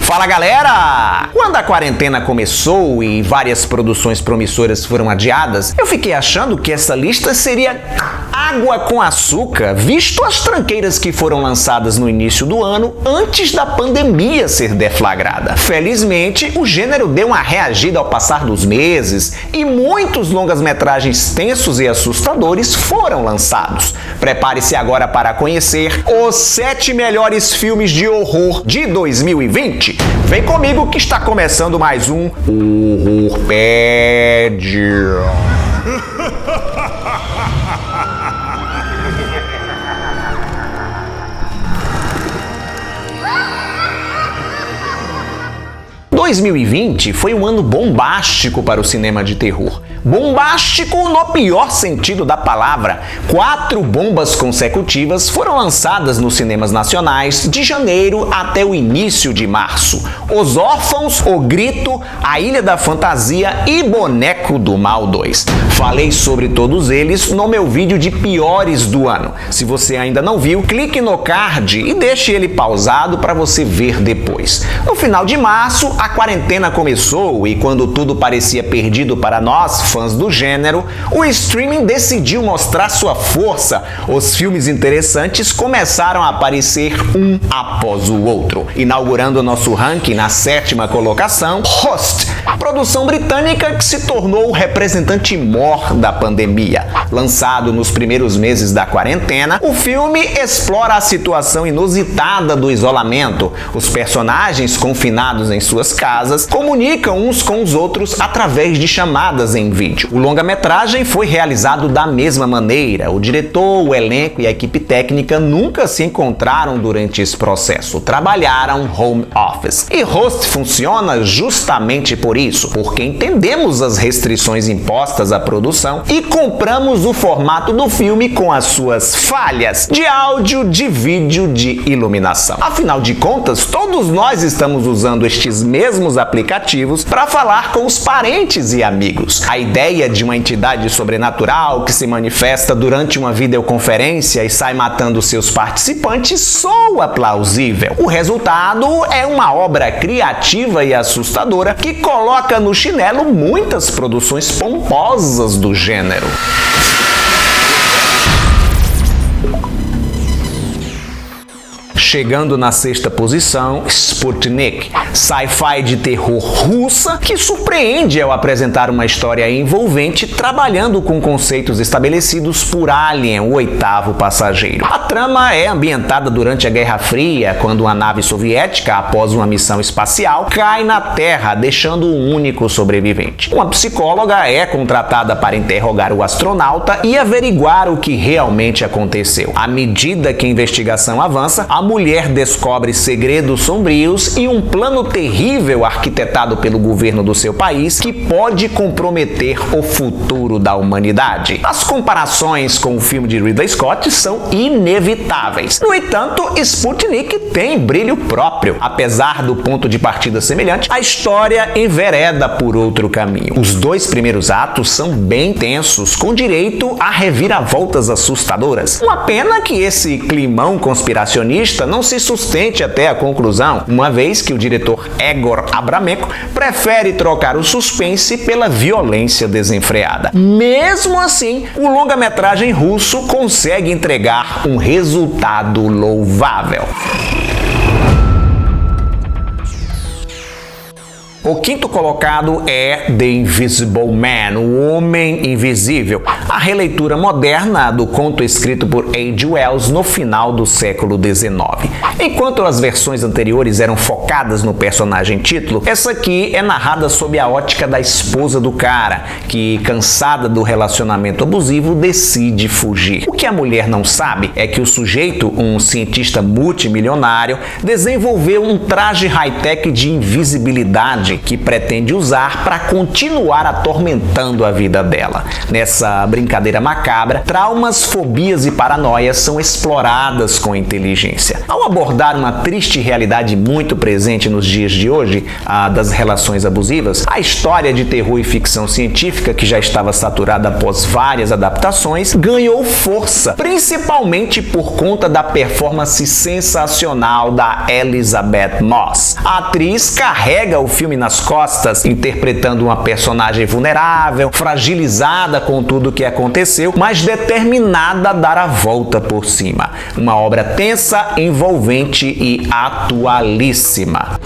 Fala galera! Quando a quarentena começou e várias produções promissoras foram adiadas, eu fiquei achando que essa lista seria água com açúcar, visto as tranqueiras que foram lançadas no início do ano antes da pandemia ser deflagrada. Felizmente, o gênero deu uma reagida ao passar dos meses e muitos longas-metragens tensos e assustadores foram lançados. Prepare-se agora para conhecer os 7 melhores filmes de horror de 2020. Vem comigo que está começando mais um Horrorpédia. « 2020 foi um ano bombástico para o cinema de terror. Bombástico no pior sentido da palavra. 4 bombas consecutivas foram lançadas nos cinemas nacionais de janeiro até o início de março. Os Órfãos, O Grito, A Ilha da Fantasia e Boneco do Mal 2. Falei sobre todos eles no meu vídeo de piores do ano. Se você ainda não viu, clique no card e deixe ele pausado para você ver depois. No final de março, a quarentena começou e quando tudo parecia perdido para nós, fãs do gênero, o streaming decidiu mostrar sua força. Os filmes interessantes começaram a aparecer um após o outro, inaugurando nosso ranking na 7ª colocação, Host, produção britânica que se tornou o representante mor da pandemia. Lançado nos primeiros meses da quarentena, o filme explora a situação inusitada do isolamento. Os personagens confinados em suas casas comunicam uns com os outros através de chamadas em vídeo. O longa-metragem foi realizado da mesma maneira. O diretor, o elenco e a equipe técnica nunca se encontraram durante esse processo. Trabalharam home office. E Host funciona justamente por isso, porque entendemos as restrições impostas à produção e compramos o formato do filme com as suas falhas de áudio, de vídeo, de iluminação. Afinal de contas, todos nós estamos usando estes mesmos aplicativos para falar com os parentes e amigos. A ideia de uma entidade sobrenatural que se manifesta durante uma videoconferência e sai matando seus participantes soa plausível. O resultado é uma obra criativa e assustadora que coloca no chinelo muitas produções pomposas do gênero. Chegando na 6ª posição, Sputnik, sci-fi de terror russa que surpreende ao apresentar uma história envolvente trabalhando com conceitos estabelecidos por Alien, o 8º passageiro. A trama é ambientada durante a Guerra Fria, quando uma nave soviética, após uma missão espacial, cai na Terra, deixando um único sobrevivente. Uma psicóloga é contratada para interrogar o astronauta e averiguar o que realmente aconteceu. À medida que a investigação avança, a mulher descobre segredos sombrios e um plano terrível arquitetado pelo governo do seu país que pode comprometer o futuro da humanidade. As comparações com o filme de Ridley Scott são inevitáveis. No entanto, Sputnik tem brilho próprio. Apesar do ponto de partida semelhante, a história envereda por outro caminho. Os 2 primeiros atos são bem tensos, com direito a reviravoltas assustadoras. Uma pena que esse climão conspiracionista não se sustente até a conclusão, uma vez que o diretor Egor Abramenko prefere trocar o suspense pela violência desenfreada. Mesmo assim, o longa-metragem russo consegue entregar um resultado louvável. O 5º colocado é The Invisible Man, o Homem Invisível, a releitura moderna do conto escrito por H.G. Wells no final do século XIX. Enquanto as versões anteriores eram focadas no personagem título, essa aqui é narrada sob a ótica da esposa do cara, que, cansada do relacionamento abusivo, decide fugir. O que a mulher não sabe é que o sujeito, um cientista multimilionário, desenvolveu um traje high-tech de invisibilidade personagem que pretende usar para continuar atormentando a vida dela. Nessa brincadeira macabra, traumas, fobias e paranoias são exploradas com inteligência. Ao abordar uma triste realidade muito presente nos dias de hoje, a das relações abusivas, a história de terror e ficção científica, que já estava saturada após várias adaptações, ganhou força, principalmente por conta da performance sensacional da Elisabeth Moss. A atriz carrega o filme nas costas, interpretando uma personagem vulnerável, fragilizada com tudo o que aconteceu, mas determinada a dar a volta por cima. Uma obra tensa, envolvente e atualíssima.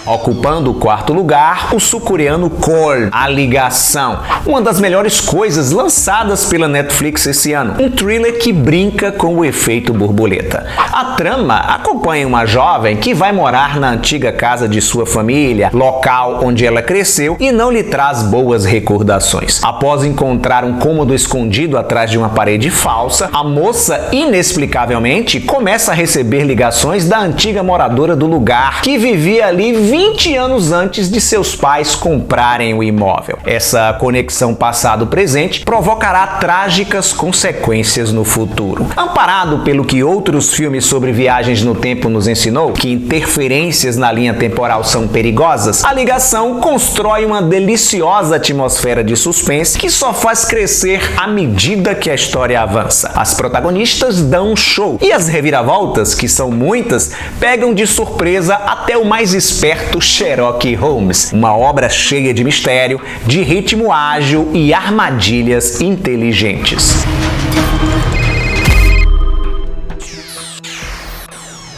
Ocupando o quarto lugar, o sul-coreano Korn, A Ligação, uma das melhores coisas lançadas pela Netflix esse ano. Um thriller que brinca com o efeito borboleta. A trama acompanha uma jovem que vai morar na antiga casa de sua família, local onde ela cresceu, e não lhe traz boas recordações. Após encontrar um cômodo escondido atrás de uma parede falsa, a moça, inexplicavelmente, começa a receber ligações da antiga moradora do lugar, que vivia ali 20 anos antes de seus pais comprarem o imóvel. Essa conexão passado-presente provocará trágicas consequências no futuro. Amparado pelo que outros filmes sobre viagens no tempo nos ensinou, que interferências na linha temporal são perigosas, A Ligação constrói uma deliciosa atmosfera de suspense que só faz crescer à medida que a história avança. As protagonistas dão um show e as reviravoltas, que são muitas, pegam de surpresa até o mais esperto Sherlock Holmes, uma obra cheia de mistério, de ritmo ágil e armadilhas inteligentes.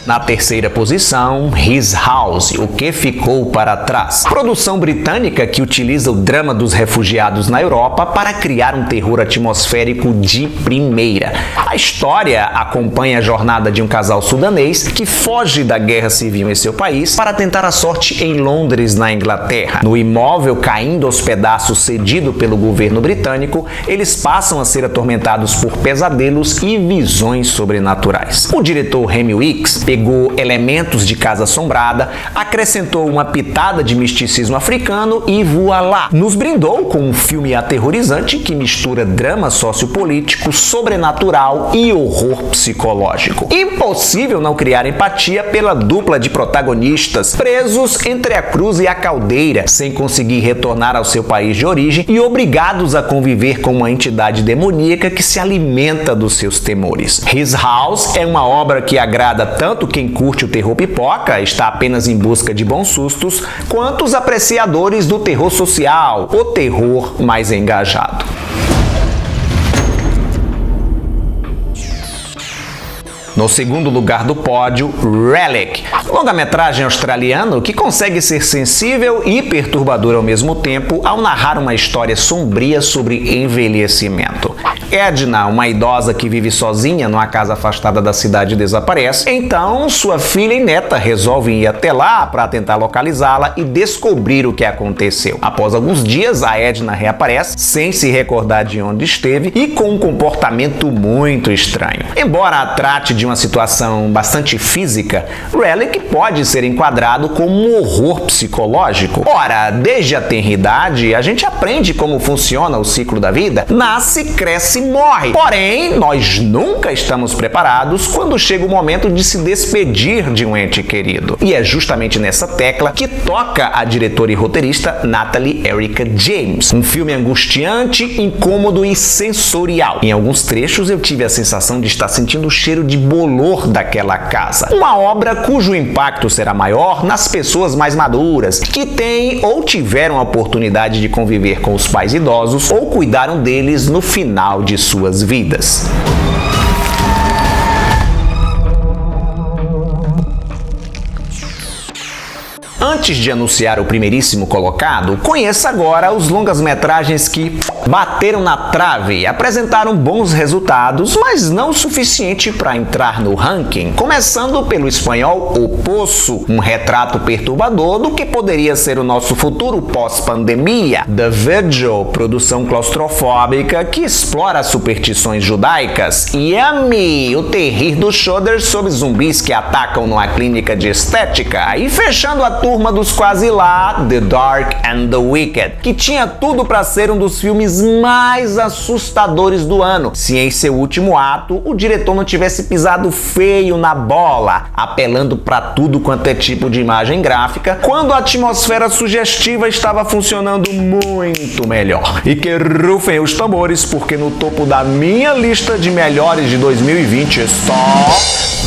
Na terceira posição, His House, O Que Ficou para Trás. Produção britânica que utiliza o drama dos refugiados na Europa para criar um terror atmosférico de primeira. A história acompanha a jornada de um casal sudanês que foge da guerra civil em seu país para tentar a sorte em Londres, na Inglaterra. No imóvel caindo aos pedaços cedido pelo governo britânico, eles passam a ser atormentados por pesadelos e visões sobrenaturais. O diretor Remy Weeks pegou elementos de Casa Assombrada, acrescentou uma pitada de misticismo africano e voilá! Nos brindou com um filme aterrorizante que mistura drama sociopolítico, sobrenatural e horror psicológico. Impossível não criar empatia pela dupla de protagonistas presos entre a cruz e a caldeira, sem conseguir retornar ao seu país de origem e obrigados a conviver com uma entidade demoníaca que se alimenta dos seus temores. His House é uma obra que agrada tanto quem curte o terror pipoca, está apenas em busca de bons sustos, quanto os apreciadores do terror social, o terror mais engajado. No segundo lugar do pódio, Relic, longa-metragem australiano que consegue ser sensível e perturbador ao mesmo tempo ao narrar uma história sombria sobre envelhecimento. Edna, uma idosa que vive sozinha numa casa afastada da cidade, desaparece. Então, sua filha e neta resolvem ir até lá para tentar localizá-la e descobrir o que aconteceu. Após alguns dias, a Edna reaparece, sem se recordar de onde esteve e com um comportamento muito estranho. Embora trate de uma situação bastante física, Relic pode ser enquadrado como um horror psicológico. Ora, desde a tenridade, a gente aprende como funciona o ciclo da vida. Nasce, cresce, morre. Porém, nós nunca estamos preparados quando chega o momento de se despedir de um ente querido. E é justamente nessa tecla que toca a diretora e roteirista Natalie Erica James. Um filme angustiante, incômodo e sensorial. Em alguns trechos eu tive a sensação de estar sentindo o cheiro de bolor daquela casa. Uma obra cujo impacto será maior nas pessoas mais maduras, que têm ou tiveram a oportunidade de conviver com os pais idosos ou cuidaram deles no final de suas vidas. Antes de anunciar o primeiríssimo colocado, conheça agora os longas-metragens que bateram na trave e apresentaram bons resultados, mas não o suficiente para entrar no ranking. Começando pelo espanhol O Poço, um retrato perturbador do que poderia ser o nosso futuro pós-pandemia. The Vigil, produção claustrofóbica que explora as superstições judaicas. Yummy, o terrir do Shudder sobre zumbis que atacam numa clínica de estética. E fechando a turma dos quase lá, The Dark and the Wicked, que tinha tudo para ser um dos filmes mais assustadores do ano, se em seu último ato o diretor não tivesse pisado feio na bola, apelando para tudo quanto é tipo de imagem gráfica, quando a atmosfera sugestiva estava funcionando muito melhor. E que rufem os tambores, porque no topo da minha lista de melhores de 2020 está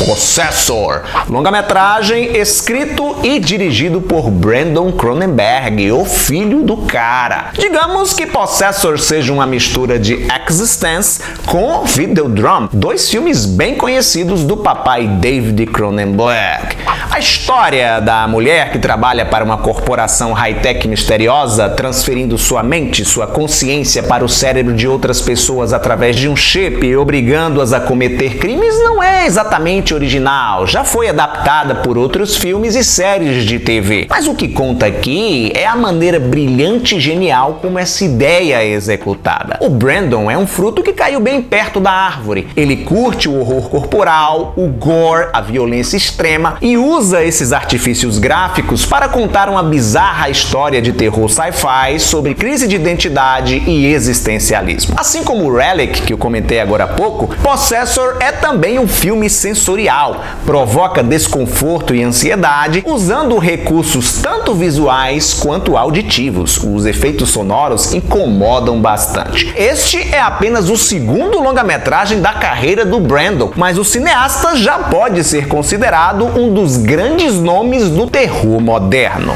Possessor, longa-metragem escrito e dirigido por Brandon Cronenberg, o filho do cara. Digamos que Possessor seja uma mistura de Existence com Videodrome, dois filmes bem conhecidos do papai David Cronenberg. A história da mulher que trabalha para uma corporação high-tech misteriosa, transferindo sua mente, sua consciência para o cérebro de outras pessoas através de um chip, obrigando-as a cometer crimes, não é exatamente original, já foi adaptada por outros filmes e séries de TV. Mas o que conta aqui é a maneira brilhante e genial como essa ideia é executada. O Brandon é um fruto que caiu bem perto da árvore. Ele curte o horror corporal, o gore, a violência extrema e usa esses artifícios gráficos para contar uma bizarra história de terror sci-fi sobre crise de identidade e existencialismo. Assim como Relic, que eu comentei agora há pouco, Possessor é também um filme sensorial. Provoca desconforto e ansiedade usando recursos tanto visuais quanto auditivos. Os efeitos sonoros incomodam bastante. Este é apenas o segundo longa-metragem da carreira do Brandon, mas o cineasta já pode ser considerado um dos grandes nomes do terror moderno.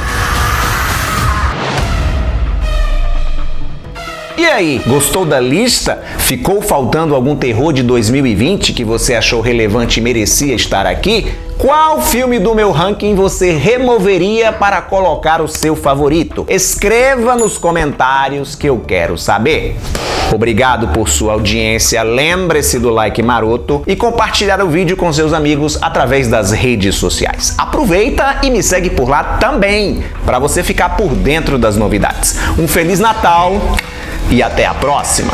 E aí, gostou da lista? Ficou faltando algum terror de 2020 que você achou relevante e merecia estar aqui? Qual filme do meu ranking você removeria para colocar o seu favorito? Escreva nos comentários que eu quero saber. Obrigado por sua audiência, lembre-se do like maroto e compartilhar o vídeo com seus amigos através das redes sociais. Aproveita e me segue por lá também, para você ficar por dentro das novidades. Um Feliz Natal e até a próxima!